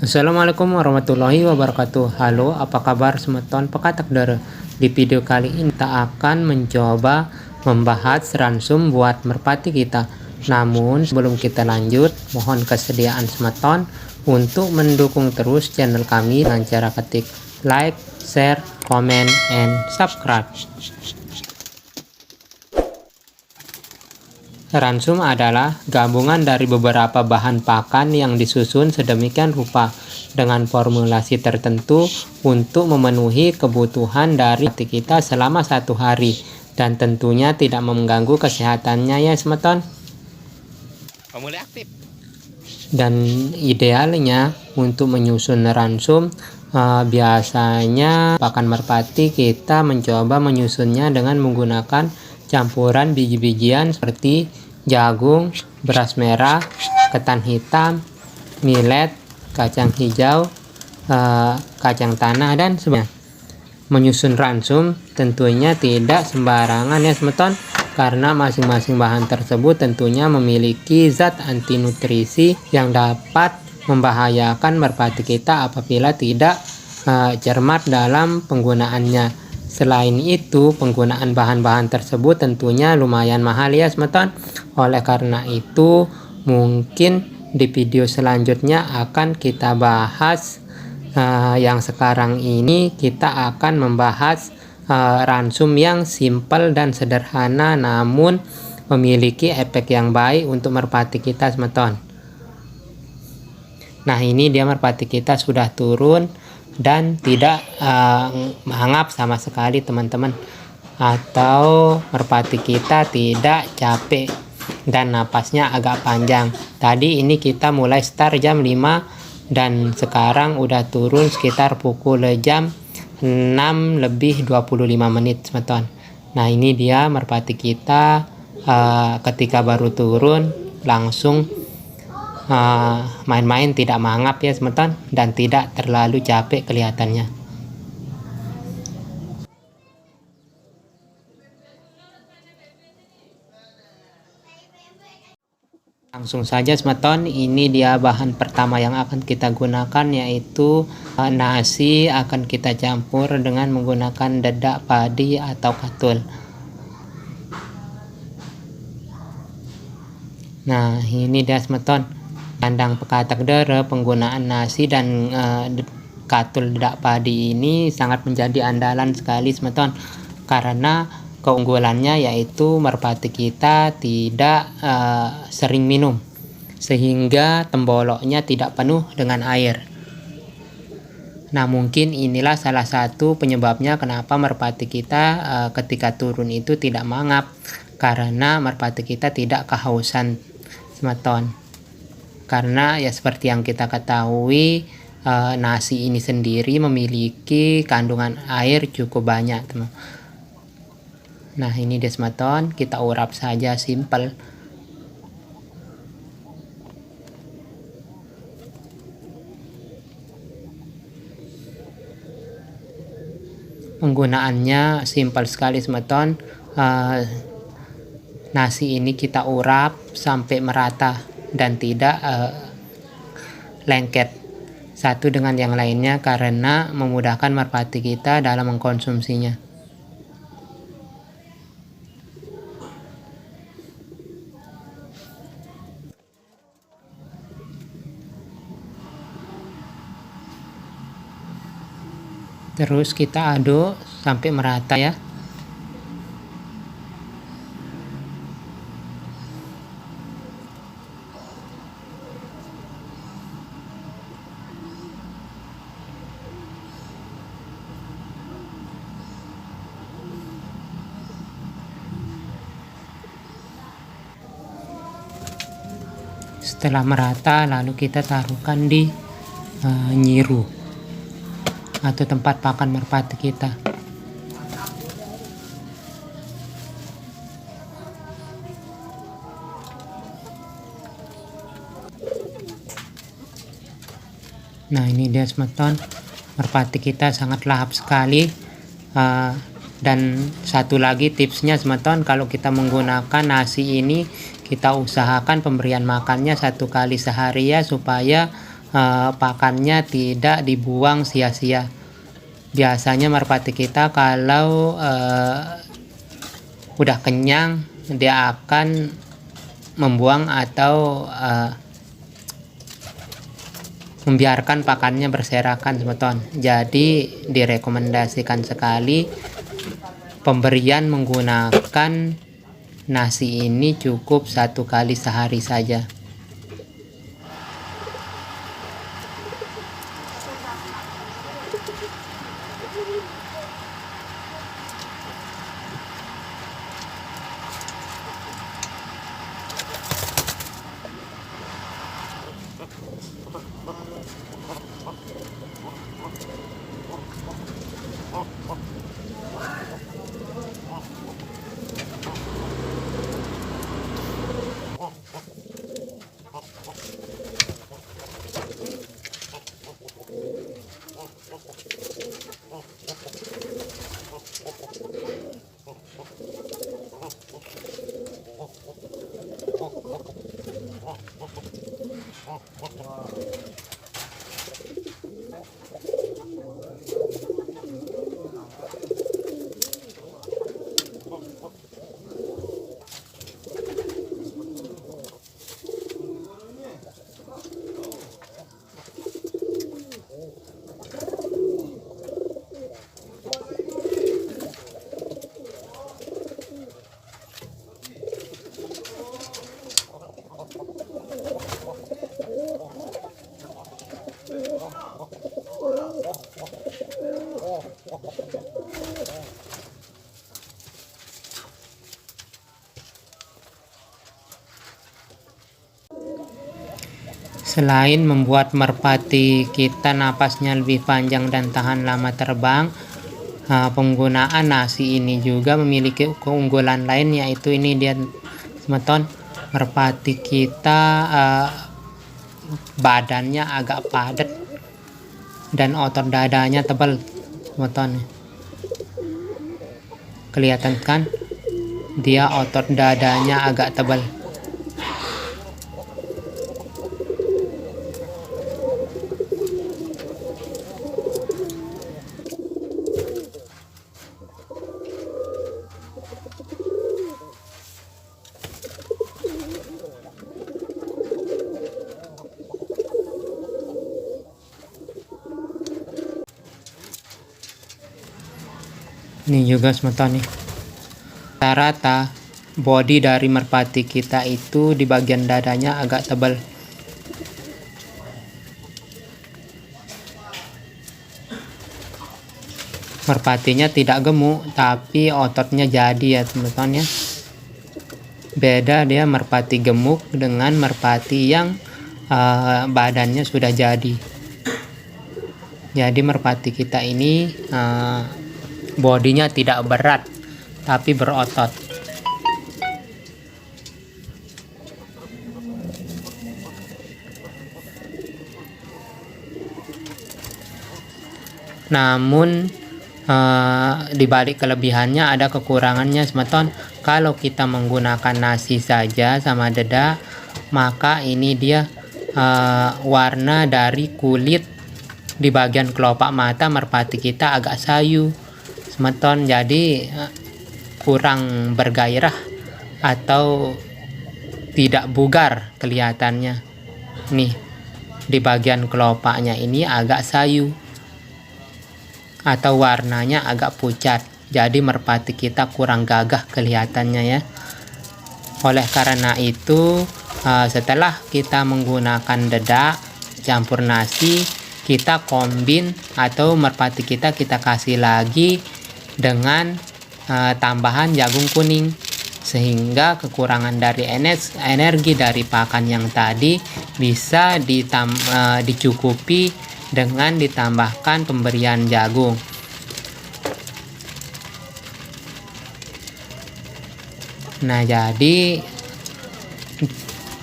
Assalamualaikum warahmatullahi wabarakatuh. Halo, apa kabar semeton pekatak dara? Di video kali ini kita akan mencoba membahas ransum buat merpati kita. Namun sebelum kita lanjut, mohon kesediaan semeton untuk mendukung terus channel kami dengan cara ketik like, share, comment, and subscribe. Ransum adalah gabungan dari beberapa bahan pakan yang disusun sedemikian rupa dengan formulasi tertentu untuk memenuhi kebutuhan dari kita selama 1 hari dan tentunya tidak mengganggu kesehatannya ya semeton. Mulai aktif. Dan idealnya untuk menyusun ransum biasanya pakan merpati kita mencoba menyusunnya dengan menggunakan campuran biji-bijian seperti jagung, beras merah, ketan hitam, millet, kacang hijau, kacang tanah, dan sebagainya. Menyusun ransum tentunya tidak sembarangan ya semeton, karena masing-masing bahan tersebut tentunya memiliki zat anti nutrisi yang dapat membahayakan merpati kita apabila tidak cermat dalam penggunaannya. Selain itu, penggunaan bahan-bahan tersebut tentunya lumayan mahal ya semeton. Oleh karena itu, mungkin di video selanjutnya akan kita bahas yang sekarang ini kita akan membahas ransum yang simpel dan sederhana namun memiliki efek yang baik untuk merpati kita semeton. Nah, ini dia merpati kita sudah turun dan tidak mangap sama sekali teman-teman, atau merpati kita tidak capek dan napasnya agak panjang. Tadi ini kita mulai start jam 5 dan sekarang udah turun sekitar pukul jam 6 lebih 25 menit semeton. Nah, ini dia merpati kita ketika baru turun langsung main-main, tidak mangap ya semeton, dan tidak terlalu capek kelihatannya. Langsung saja semeton, ini dia bahan pertama yang akan kita gunakan, yaitu nasi akan kita campur dengan menggunakan dedak padi atau katul. Nah, ini dia semeton, kandang pekatak dara, penggunaan nasi dan katul dedak padi ini sangat menjadi andalan sekali semeton, karena keunggulannya yaitu merpati kita tidak sering minum sehingga temboloknya tidak penuh dengan air. Nah, mungkin inilah salah satu penyebabnya kenapa merpati kita ketika turun itu tidak mangap, karena merpati kita tidak kehausan semeton. Karena ya seperti yang kita ketahui, nasi ini sendiri memiliki kandungan air cukup banyak teman. Nah, ini dia semeton, kita urap saja simple. Penggunaannya simple sekali semeton. Nasi ini kita urap sampai merata dan tidak lengket satu dengan yang lainnya, karena memudahkan merpati kita dalam mengkonsumsinya. Terus kita aduk sampai merata ya. Setelah merata, lalu kita taruhkan di nyiru atau tempat pakan merpati kita. Nah, ini dia semeton, merpati kita sangat lahap sekali. Dan satu lagi tipsnya semeton, kalau kita menggunakan nasi ini, kita usahakan pemberian makannya 1 kali sehari ya, supaya pakannya tidak dibuang sia-sia. Biasanya merpati kita kalau udah kenyang dia akan membuang atau membiarkan pakannya berserakan, teman-teman. Jadi direkomendasikan sekali pemberian menggunakan nasi ini cukup 1 kali sehari saja. Selain membuat merpati kita napasnya lebih panjang dan tahan lama terbang, penggunaan nasi ini juga memiliki keunggulan lain, yaitu ini dia, teman-teman. Merpati kita badannya agak padat dan otot dadanya tebal, teman-teman. Kelihatan kan, dia otot dadanya agak tebal. Ini juga teman-teman nih, rata-rata body dari merpati kita itu di bagian dadanya agak tebal. Merpatinya tidak gemuk tapi ototnya jadi ya, teman-teman ya. Beda dia merpati gemuk dengan merpati yang badannya sudah jadi. Jadi merpati kita ini bodinya tidak berat tapi berotot. Namun di balik kelebihannya ada kekurangannya, teman-teman. Kalau kita menggunakan nasi saja sama dedak, maka ini dia warna dari kulit di bagian kelopak mata merpati kita agak sayu, teman-teman. Jadi kurang bergairah atau tidak bugar kelihatannya. Nih, di bagian kelopaknya ini agak sayu atau warnanya agak pucat. Jadi merpati kita kurang gagah kelihatannya ya. Oleh karena itu, setelah kita menggunakan dedak campur nasi, kita kombin atau merpati kita kasih lagi dengan tambahan jagung kuning, sehingga kekurangan dari energi dari pakan yang tadi bisa dicukupi dengan ditambahkan pemberian jagung. Nah, jadi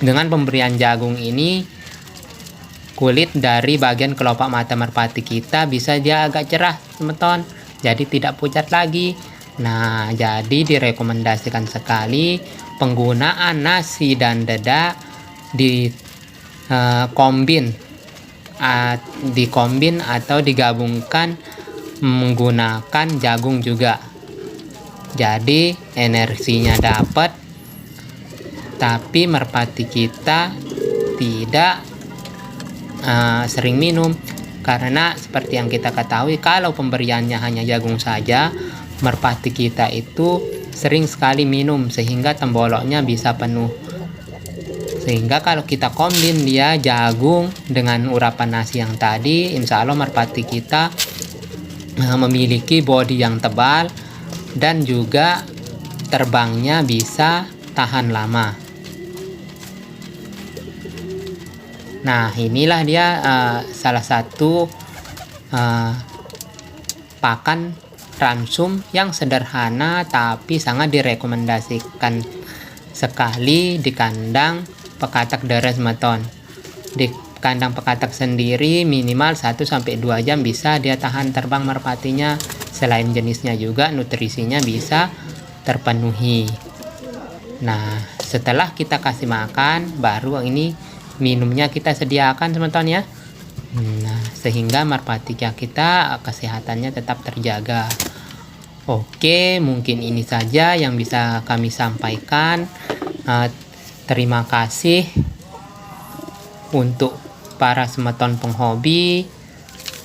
dengan pemberian jagung ini, kulit dari bagian kelopak mata merpati kita bisa dia agak cerah, teman-teman. Jadi tidak pucat lagi. Nah, jadi direkomendasikan sekali penggunaan nasi dan dedak di kombin dikombin atau digabungkan menggunakan jagung juga. Jadi energinya dapat, tapi merpati kita tidak sering minum, karena seperti yang kita ketahui kalau pemberiannya hanya jagung saja, merpati kita itu sering sekali minum sehingga temboloknya bisa penuh. Sehingga kalau kita kombin dia jagung dengan urapan nasi yang tadi, insya Allah merpati kita memiliki bodi yang tebal dan juga terbangnya bisa tahan lama. Nah, inilah dia salah satu pakan ransum yang sederhana tapi sangat direkomendasikan sekali di kandang pekatak deres meton. Di kandang pekatak sendiri minimal 1-2 jam bisa dia tahan terbang merpatinya. Selain jenisnya juga nutrisinya bisa terpenuhi. Nah, setelah kita kasih makan, baru ini minumnya kita sediakan teman-teman ya. Nah, sehingga merpati kita kesehatannya tetap terjaga. Oke, mungkin ini saja yang bisa kami sampaikan. Terima kasih untuk para semeton penghobi.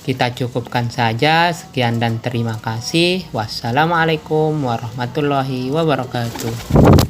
Kita cukupkan saja. Sekian dan terima kasih. Wassalamualaikum warahmatullahi wabarakatuh.